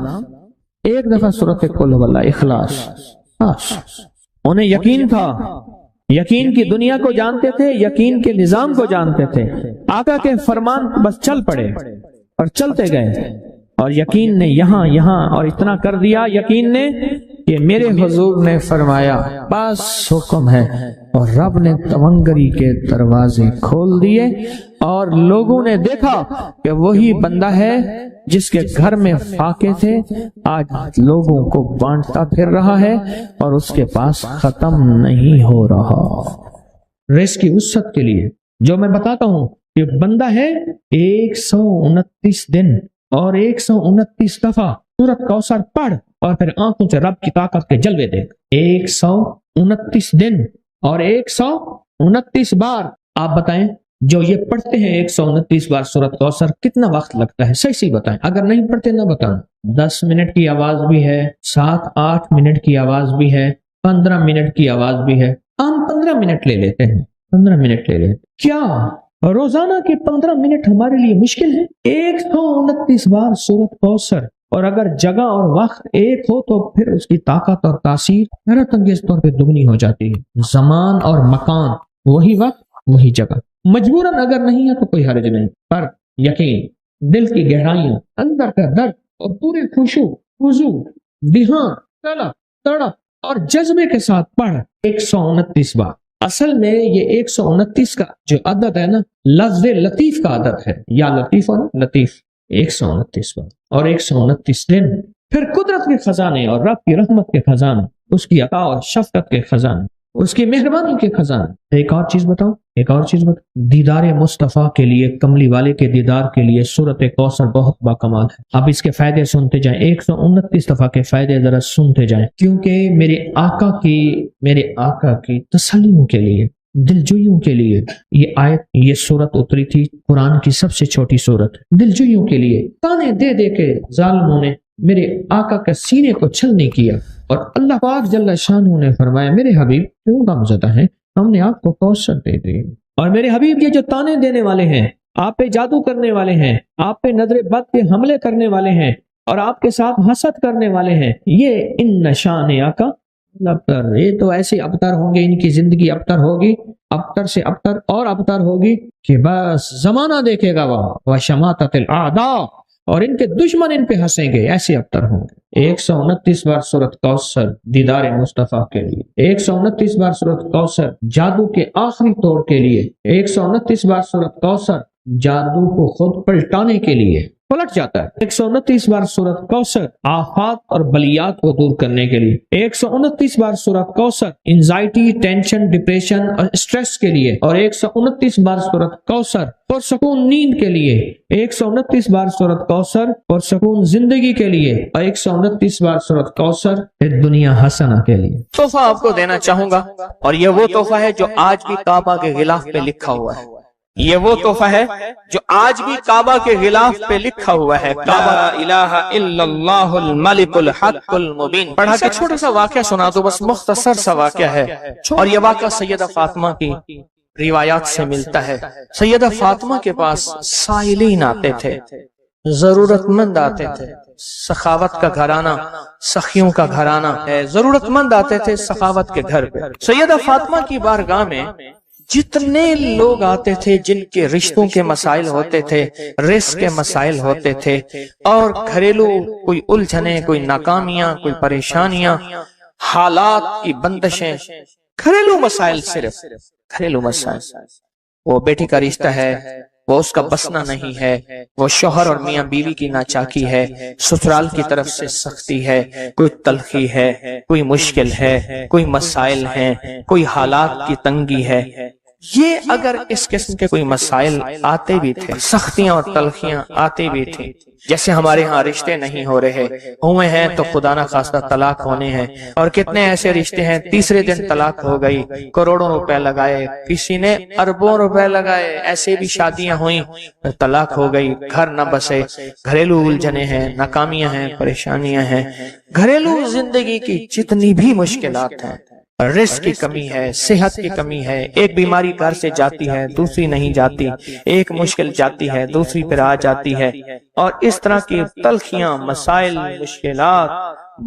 ایک دفعہ سورۃ قل هو اللہ، اخلاص. انہیں یقین تھا، یقین کی دنیا کو جانتے تھے، یقین کے نظام کو جانتے تھے. آقا کے فرمان بس چل پڑے اور چلتے گئے، اور یقین نے یہاں اور اتنا کر دیا، یقین نے کہ میرے حضور نے فرمایا بس حکم ہے، اور رب نے تونگری کے دروازے کھول دیے، اور لوگوں نے دیکھا کہ وہی بندہ ہے جس کے گھر میں فاقے تھے، آج لوگوں کو بانٹتا پھر رہا ہے اور اس کے پاس ختم نہیں ہو رہا. رزق کی وسعت کے لیے جو میں بتاتا ہوں کہ بندہ ہے 129 دن اور 129 دفعہ سورۃ کوثر پڑھ اور پھر آنکھوں سے رب کی طاقت کے جلوے دیکھ. 129 دن اور 129 بار. آپ بتائیں جو یہ پڑھتے ہیں 129 بار سورۃ کوثر کتنا وقت لگتا ہے؟ صحیح بتائیں، اگر نہیں پڑھتے نہ بتائیں. 10 منٹ کی آواز بھی ہے، 7-8 منٹ کی آواز بھی ہے، 15 منٹ کی آواز بھی ہے. ہم 15 منٹ لے لیتے ہیں، 15 منٹ لے لیتے. کیا روزانہ کے 15 منٹ ہمارے لیے مشکل ہے؟ 129 بار سورۃ کوثر، اور اگر جگہ اور وقت ایک ہو تو پھر اس کی طاقت اور تاثیر حیرت انگیز طور پہ دگنی ہو جاتی ہے. زمان اور مکان، وہی وقت وہی جگہ. مجبوراً اگر نہیں ہے تو کوئی حرج نہیں، پر یقین، دل کی گہرائیاں، اندر کا درد اور پورے خضوع، دھیان، طلب، تڑپ اور جذبے کے ساتھ پڑھ 129 بار. اصل میں یہ 129 کا جو عدد ہے نا، لفظ لطیف کا عدد ہے، یا لطیف ہو نا، لطیف. 129 بار اور 129 دن. پھر قدرت کے خزانے اور رب کی رحمت کے خزانے، اس کی عطا اور شفقت کے خزانے، اس کی مہربانی کے خزانے. ایک اور چیز بتاؤں، دیدار مصطفیٰ کے لیے، کملی والے کے دیدار کے لیے سورۃ کوثر بہت باکمال ہے. اب اس کے فائدے سنتے جائیں، 129 دفعہ کے فائدے ذرا سنتے جائیں، کیونکہ میرے آقا کی تسلیوں کے لیے، دلجوئیوں کے لیے یہ آیت، یہ سورت اتری تھی. قرآن کی سب سے چھوٹی سورت. دلجوئیوں کے لیے تانے دے دے کے ظالموں نے میرے آقا کے سینے کو چھلنی کیا، اور اللہ پاک جل شانہ نے فرمایا میرے حبیب کیوں غمزدہ ہیں، ہم نے آپ کو کوثر دے دی. اور میرے حبیب یہ جو تانے دینے والے ہیں، آپ پہ جادو کرنے والے ہیں، آپ پہ نظر بد کے حملے کرنے والے ہیں، اور آپ کے ساتھ حسد کرنے والے ہیں، یہ ان نشان آقا ابتر، یہ تو ایسے ابتر ہوں گے، ان کی زندگی ابتر ہوگی، ابتر سے ابتر اور ابتر ہوگی کہ بس زمانہ دیکھے گا وہ شماتت الاعداء، اور ان کے دشمن ان پہ ہنسیں گے، ایسے ابتر ہوں گے. 129 بار سورۃ کوثر دیدار مصطفیٰ کے لیے، 129 بار سورۃ کوثر جادو کے آخری توڑ کے لیے، 129 بار سورۃ کوثر جادو کو خود پلٹانے کے لیے، پلٹ جاتا ہے. 129 بار سورۃ کوثر آفات اور بلیات کو دور کرنے کے لیے، 129 بار سورۃ کوثر انزائٹی، ٹینشن، ڈپریشن اور اسٹریس کے لیے، اور 129 بار سورۃ کوثر پرسکون نیند کے لیے، 129 بار سورۃ کوثر پرسکون زندگی کے لیے، اور 129 بار سورۃ کوثر دنیا حسنہ کے لیے. تحفہ آپ کو دینا چاہوں گا، اور یہ وہ تحفہ ہے جو آج بھی کعبہ کے غلاف پہ لکھا ہوا ہے. یہ وہ تحفہ ہے جو آج بھی کعبہ کے غلاف پہ لکھا ہوا ہے، لا الہ الا اللہ الملک الحق المبین. پڑھا کے چھوٹا سا واقعہ سنا دو، بس مختصر سا واقعہ ہے، اور یہ واقعہ سیدہ فاطمہ کی روایات سے ملتا ہے. سیدہ فاطمہ کے پاس سائلین آتے تھے، ضرورت مند آتے تھے. سخاوت کا گھرانہ، سخیوں کا گھرانہ ہے، ضرورت مند آتے تھے سخاوت کے گھر پہ. سیدہ فاطمہ کی بارگاہ میں جتنے لوگ آتے تھے جن کے رشتوں کے مسائل ہوتے تھے، رزق کے مسائل ہوتے تھے، اور گھریلو کوئی الجھنیں، کوئی ناکامیاں، کوئی پریشانیاں، حالات کی بندشیں، گھریلو مسائل، صرف گھریلو مسائل. وہ بیٹی کا رشتہ ہے، وہ اس کا بسنا نہیں ہے، وہ شوہر اور میاں بیوی کی ناچاکی ہے، سسرال کی طرف سے سختی ہے، کوئی تلخی ہے، کوئی مشکل ہے، کوئی مسائل ہیں، کوئی حالات کی تنگی ہے. یہ اگر اس قسم کے کوئی مسائل آتے بھی تھے، سختیاں اور تلخیاں آتی بھی تھی، جیسے ہمارے ہاں رشتے نہیں ہو رہے، ہوئے ہیں تو خدا نہ خواستہ طلاق ہونے ہیں، اور کتنے ایسے رشتے ہیں تیسرے دن طلاق ہو گئی، کروڑوں روپے لگائے، کسی نے اربوں روپے لگائے، ایسے بھی شادیاں ہوئیں طلاق ہو گئی، گھر نہ بسے، گھریلو الجھنیں ہیں، ناکامیاں ہیں، پریشانیاں ہیں، گھریلو زندگی کی جتنی بھی مشکلات ہیں، رزق کی کمی ہے، صحت کی کمی ہے، ایک بیماری گھر سے جاتی ہے دوسری نہیں جاتی، ایک مشکل جاتی ہے دوسری پھر آ جاتی ہے، اور اس طرح کی تلخیاں، مسائل، مشکلات،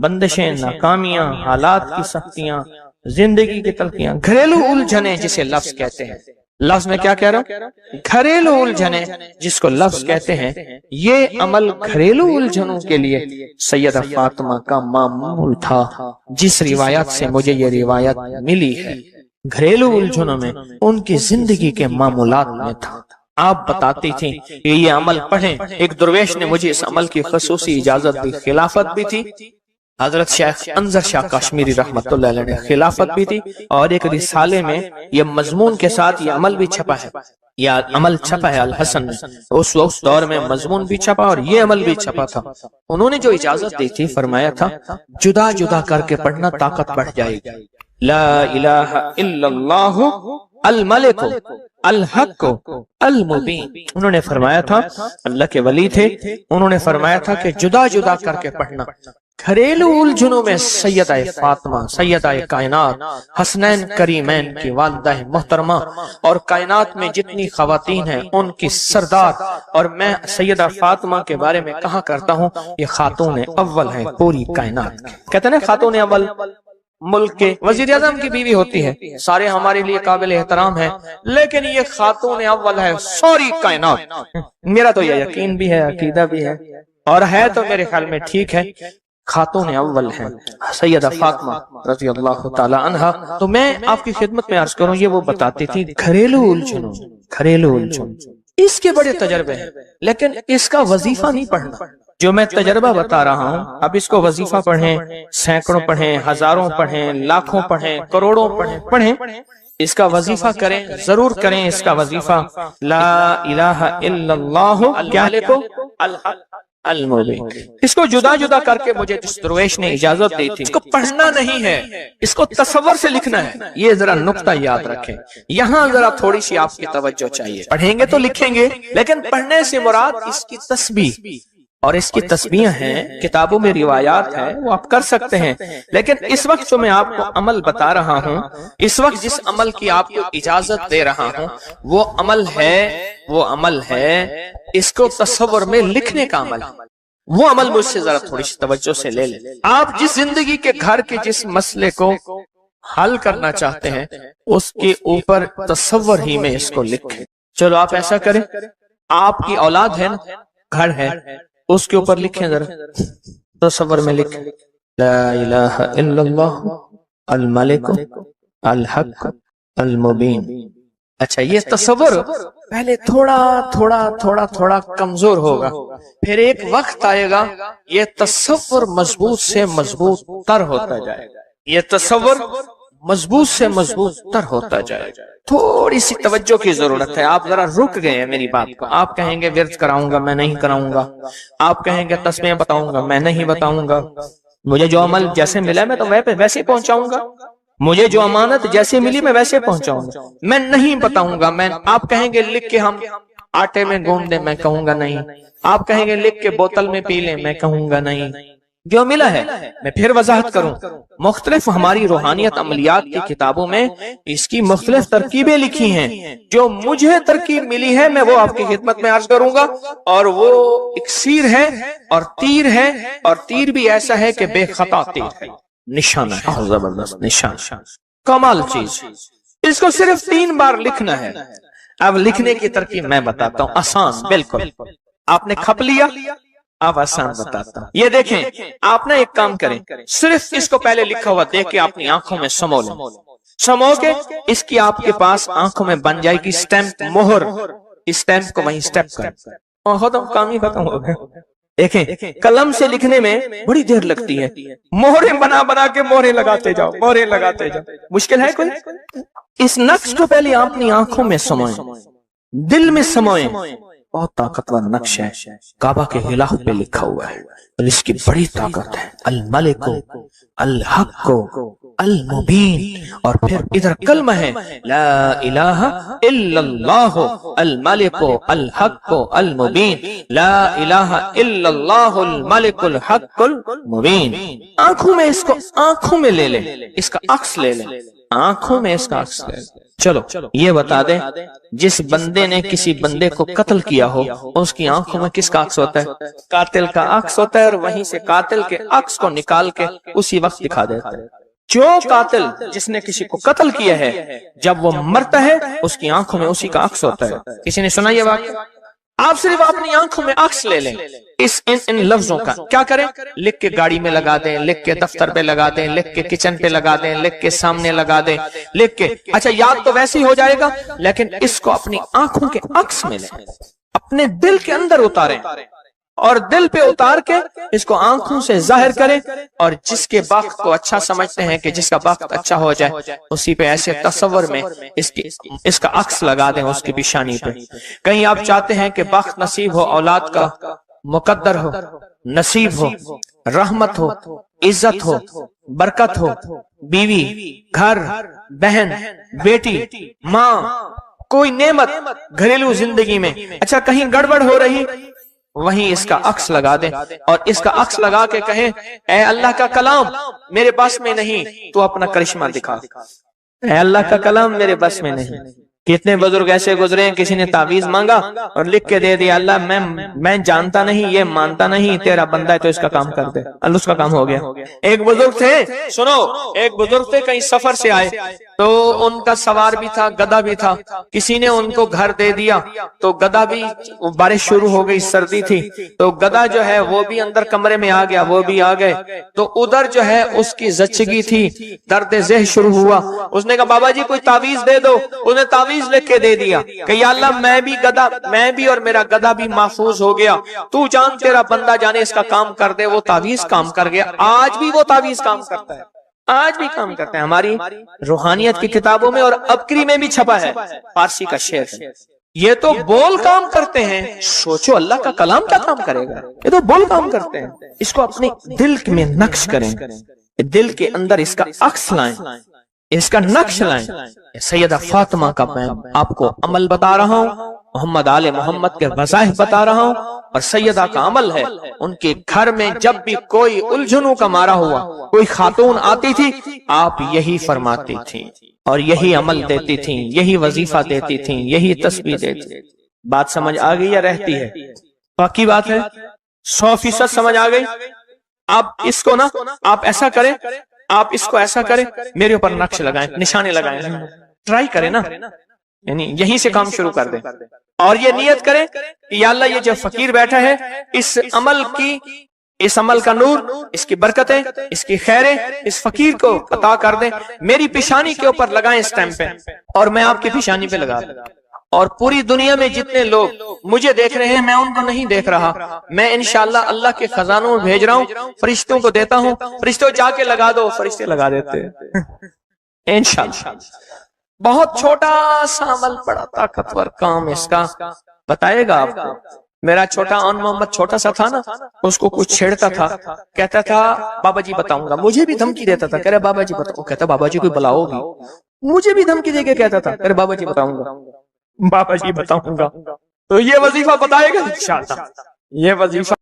بندشیں، ناکامیاں، حالات کی سختیاں، زندگی کی تلخیاں، گھریلو الجھنیں جسے لفظ کہتے ہیں، لفظ میں کیا کہہ رہا ہوں؟ گھریلو الجھنیں جس کو لفظ کہتے ہیں، یہ عمل گھریلو الجھنوں کے لیے سیدہ فاطمہ کا معمول تھا، جس روایت سے مجھے یہ روایت ملی ہے، گھریلو الجھنوں میں ان کی زندگی کے معمولات میں تھا۔ آپ بتاتی تھیں کہ یہ عمل پڑھیں، ایک درویش نے مجھے اس عمل کی خصوصی اجازت دی، خلافت بھی تھی، حضرت شیخ انظر شاہ کشمیری رحمت اللہ علیہ نے خلافت بھی تھی، اور ایک رسالے میں یہ مضمون کے ساتھ یہ عمل بھی چھپا ہے، یہ عمل چھپا ہے الحسن میں، اس وقت دور میں مضمون بھی چھپا اور یہ عمل بھی چھپا تھا۔ انہوں نے جو اجازت دی تھی، فرمایا تھا جدا جدا کر کے پڑھنا طاقت بڑھ جائے گی، لا الہ الا اللہ الملک الحق المبین۔ انہوں نے فرمایا تھا، اللہ کے ولی تھے، انہوں نے فرمایا تھا کہ جدا جدا کر کے پڑھنا۔ گھریلو الجھنوں میں سیدہ فاطمہ، سیدہ کائنات، حسنین کریمین کی والدہ محترمہ، اور کائنات میں جتنی خواتین ہیں ان کی سردار، اور میں سیدہ فاطمہ کے بارے میں کہا کرتا ہوں یہ خاتون اول ہیں پوری کائنات کی۔ کہتے ہیں خاتون اول ملک کے وزیر اعظم کی بیوی ہوتی ہے، سارے ہمارے لیے قابل احترام ہے، لیکن یہ خاتون اول ہے ساری کائنات۔ میرا تو یہ یقین بھی ہے، عقیدہ بھی ہے، اور ہے تو میرے خیال میں ٹھیک ہے، خاتون اول ہیں سیدہ فاطمہ رضی اللہ تعالی عنہا۔ تو میں آپ کی خدمت میں عرض کروں، یہ وہ بتاتی تھی گھریلو الجھنوں، گھریلو الجھن، اس کے بڑے تجربے ہیں، لیکن اس کا وظیفہ نہیں پڑھنا۔ جو میں تجربہ بتا رہا ہوں، اب اس کو وظیفہ پڑھیں، سینکڑوں پڑھیں، ہزاروں پڑھیں، لاکھوں پڑھیں، کروڑوں پڑھیں، اس کا وظیفہ کریں، ضرور کریں اس کا وظیفہ، لا الہ الا اللہ الحق المبین۔ اس کو جدا جدا کر کے مجھے جس درویش نے اجازت دی تھی، اس کو پڑھنا نہیں ہے، اس کو تصور سے لکھنا ہے، یہ ذرا نقطہ یاد رکھیں، یہاں ذرا تھوڑی سی آپ کی توجہ چاہیے۔ پڑھیں گے تو لکھیں گے، لیکن پڑھنے سے مراد اس کی تسبیح، اور اس کی تسبیح ہیں، کتابوں میں روایات ہیں، وہ آپ کر سکتے ہیں، لیکن اس وقت جو میں آپ کو عمل بتا رہا ہوں، اس وقت جس عمل کی آپ کو اجازت دے رہا ہوں، وہ عمل ہے اس کو تصور میں لکھنے کا عمل ہے۔ وہ عمل مجھ سے ذرا تھوڑی سی توجہ سے لے لیں۔ آپ جس زندگی کے گھر کے جس مسئلے کو حل کرنا چاہتے ہیں، اس کے اوپر تصور ہی میں اس کو لکھیں۔ چلو آپ ایسا کریں، آپ کی اولاد ہے نا، گھر ہے، اس کے اوپر لکھیں، ذرا تصور میں لکھیں، لا الہ الا اللہ الملک الحق المبین۔ اچھا، یہ تصور پہلے تھوڑا کمزور ہوگا، پھر ایک وقت آئے گا یہ تصور مضبوط سے مضبوط تر ہوتا جائے گا، یہ تصور مضبوط سے مضبوط تر ہوتا جائے گا۔ تھوڑی سی توجہ کی ضرورت ہے، آپ ذرا رک گئے ہیں میری بات کو۔ آپ کہیں گے ورد کراؤں گا، میں نہیں کراؤں گا، آپ کہیں گے تسبیح بتاؤں گا، میں نہیں بتاؤں گا، مجھے جو عمل جیسے ملا میں تو ویسے پہنچاؤں گا، مجھے جو امانت جیسے ملی میں ویسے پہنچاؤں گا، میں نہیں بتاؤں گا۔ آپ کہیں گے لکھ کے ہم آٹے میں گون دیں، میں کہوں گا نہیں۔ آپ کہیں گے لکھ کے بوتل میں پی لیں، میں کہوں گا نہیں۔ جو ملا ہے میں پھر وضاحت کروں، مختلف ہماری روحانیت عملیات کی کتابوں میں اس کی مختلف ترکیبیں لکھی ہیں، جو مجھے ترکیب ملی ہے میں وہ آپ کی خدمت میں عرض کروں گا، اور وہ اکسیر ہے اور تیر ہے، اور تیر بھی ایسا ہے کہ بے خطا تیر ہے، نشانہ ہے، زبردست نشان، کمال چیز۔ اس کو صرف 3 بار لکھنا ہے۔ اب لکھنے کی ترکیب میں بتاتا ہوں، آسان بالکل۔ آپ نے کھپ لیا، اب آسان بتاتا ہوں۔ یہ دیکھیں، آپ نے ایک کام کریں، صرف اس کو پہلے لکھا ہوا دیکھ کے اپنی آنکھوں میں سمو لیں، سمو کے اس کی آپ کے پاس آنکھوں میں بن جائے گی سٹیمپ، مہر، اس سٹیمپ کو وہیں سٹیپ کریں، اور ختم، کام ہی ختم ہو گیا۔ دیکھیں قلم سے لکھنے میں بڑی دیر لگتی ہے، مہریں بنا بنا کے مہریں لگاتے جاؤ، مہریں لگاتے جاؤ، مشکل ہے کوئی؟ اس نقش کو پہلے آپ اپنی آنکھوں میں سموئیں، دل میں سموئیں۔ بہت طاقتور نقش ہے، کعبہ کے غلاف پہ لکھا ہوا ہے اور اس کی بڑی طاقت ہے، الملک الحق المبین، اور پھر ادھر کلمہ ہے لا الہ الا اللہ الملک الحق المبین، لا الہ الا اللہ الملک الحق المبین۔ آنکھوں میں اس کو آنکھوں میں لے لیں، اس کا عکس لے لیں، آنکھوں میں اس کا عکس لے لیں۔ چلو یہ بتا دیں، جس بندے نے کسی بندے کو قتل کیا ہو اس کی آنکھوں میں کس کا عکس ہوتا ہے؟ قاتل کا عکس ہوتا ہے، اور وہیں سے قاتل کے عکس کو نکال کے اسی وقت دکھا دیتا ہے۔ جو قاتل جس نے کسی کو قتل کیا ہے جب وہ مرتا ہے اس کی آنکھوں میں اسی کا عکس ہوتا ہے۔ کسی نے سنا یہ واقعہ؟ آپ صرف اپنی آنکھوں میں عکس لے لیں ان لفظوں کا، کیا کریں؟ لکھ کے گاڑی میں لگا دیں، لکھ کے دفتر پہ لگا دیں، لکھ کے کچن پہ لگا دیں، لکھ کے سامنے لگا دیں، لکھ کے، اچھا یاد تو ویسے ہی ہو جائے گا، لیکن اس کو اپنی آنکھوں کے عکس میں لیں، اپنے دل کے اندر اتاریں، اور دل پہ اتار کے اس کو آنکھوں سے ظاہر کریں، اور جس کے بخت کو اچھا سمجھتے ہیں کہ جس کا بخت اچھا ہو جائے اسی پہ ایسے تصور میں اس کا عکس لگا دیں اس کی پیشانی پہ۔ کہیں آپ چاہتے ہیں کہ بخت نصیب ہو، اولاد کا مقدر ہو، نصیب ہو، رحمت ہو، عزت ہو، برکت ہو، بیوی، گھر، بہن، بیٹی، ماں، کوئی نعمت گھریلو زندگی میں، اچھا کہیں گڑبڑ ہو رہی، وہیں اس کا عکس لگا دیں، اور اس کا عکس لگا کے کہیں اے اللہ کا کلام میرے بس میں نہیں، تو اپنا کرشمہ دکھا۔ اے اللہ کا کلام میرے بس میں نہیں۔ کتنے بزرگ ایسے گزرے ہیں، کسی نے تعویذ مانگا اور لکھ کے دے دیا، اللہ میں جانتا نہیں، یہ مانتا نہیں، تیرا بندہ ہے تو اس کا کام کر دے، اللہ اس کا کام ہو گیا۔ ایک بزرگ تھے، سنو، ایک بزرگ تھے کہیں سفر سے آئے، تو ان کا سوار بھی تھا، گدھا بھی تھا، کسی نے ان کو گھر دے دیا، تو گدھا بھی، بارش شروع ہو گئی، سردی تھی، تو گدھا جو ہے وہ بھی اندر کمرے میں آ گیا، وہ بھی آ گئے، تو ادھر جو ہے اس کی زچگی تھی، درد ذہن شروع ہوا، اس نے کہا بابا جی کوئی تعویذ دے دو، اس نے تعویذ لکھ کے دے دیا کہ یا اللہ میں بھی اور میرا گدھا بھی محفوظ ہو گیا، تو جان تیرا بندہ جانے اس کا کام کر دے۔ وہ تعویذ کام کر گیا، آج بھی وہ تعویذ کام کرتا ہے، آج بھی کام کرتا ہے، ہماری روحانیت کی کتابوں میں اور ابکری میں بھی چھپا ہے، فارسی کا شعر ہے۔ یہ تو بول کام کرتے ہیں، سوچو اللہ کا کلام کیا کام کرے گا؟ یہ تو بول کام کرتے ہیں۔ اس کو اپنے دل میں نقش کریں، دل کے اندر اس کا عکس لائیں، اس کا نقش لائیں۔ سیدہ فاطمہ کا میں آپ کو عمل بتا رہا ہوں، محمد آل محمد کے وظائف بتا رہا ہوں، اور سیدہ کا عمل ہے، ان کے گھر میں جب بھی کوئی الجھنوں کا مارا ہوا، کوئی خاتون آتی تھی، آپ یہی فرماتی تھی اور یہی عمل دیتی تھیں، یہی وظیفہ دیتی تھیں، یہی تسبیح دیتی تھیں۔ بات سمجھ آ گئی یا رہتی ہے؟ باقی بات ہے 100% سمجھ آ گئی؟ آپ اس کو نا، آپ ایسا کریں، آپ اس کو ایسا کریں، میرے اوپر نقش لگائیں، نشانے لگائیں، ٹرائی کریں نا، یعنی یہیں سے کام شروع کر دیں، اور یہ نیت کریں کہ یا اللہ یہ جو فقیر بیٹھا ہے، اس عمل کا نور، اس کی برکتیں، اس کی خیریں اس فقیر کو عطا کر دیں، میری پیشانی کے اوپر لگائیں اس ٹائم پہ، اور میں آپ کی پیشانی پہ لگا دوں، اور پوری دنیا میں جتنے لوگ مجھے دیکھ رہے ہیں میں ان کو نہیں دیکھ رہا، میں انشاءاللہ اللہ کے خزانوں میں بھیج رہا ہوں، فرشتوں کو دیتا ہوں، فرشتوں جا کے لگا دو، فرشتے لگا دیتے ہیں انشاءاللہ۔ بہت چھوٹا سا عمل، بڑا طاقتور کام اس کا بتائے گا آپ کو۔ میرا چھوٹا ان محمد چھوٹا سا تھا نا، اس کو کچھ چھیڑتا تھا، کہتا تھا بابا جی بتاؤں گا، مجھے بھی دھمکی دیتا تھا، کہہ رہا بابا جی بتاؤں، کہتا بابا جی کوئی بلا ہوگی، مجھے بھی دھمکی دے کے کہتا تھا، کہہ رہا بابا جی بتاؤں گا، بابا جی بتاؤں گا۔ تو یہ وظیفہ بتائے گا انشاءاللہ، یہ وظیفہ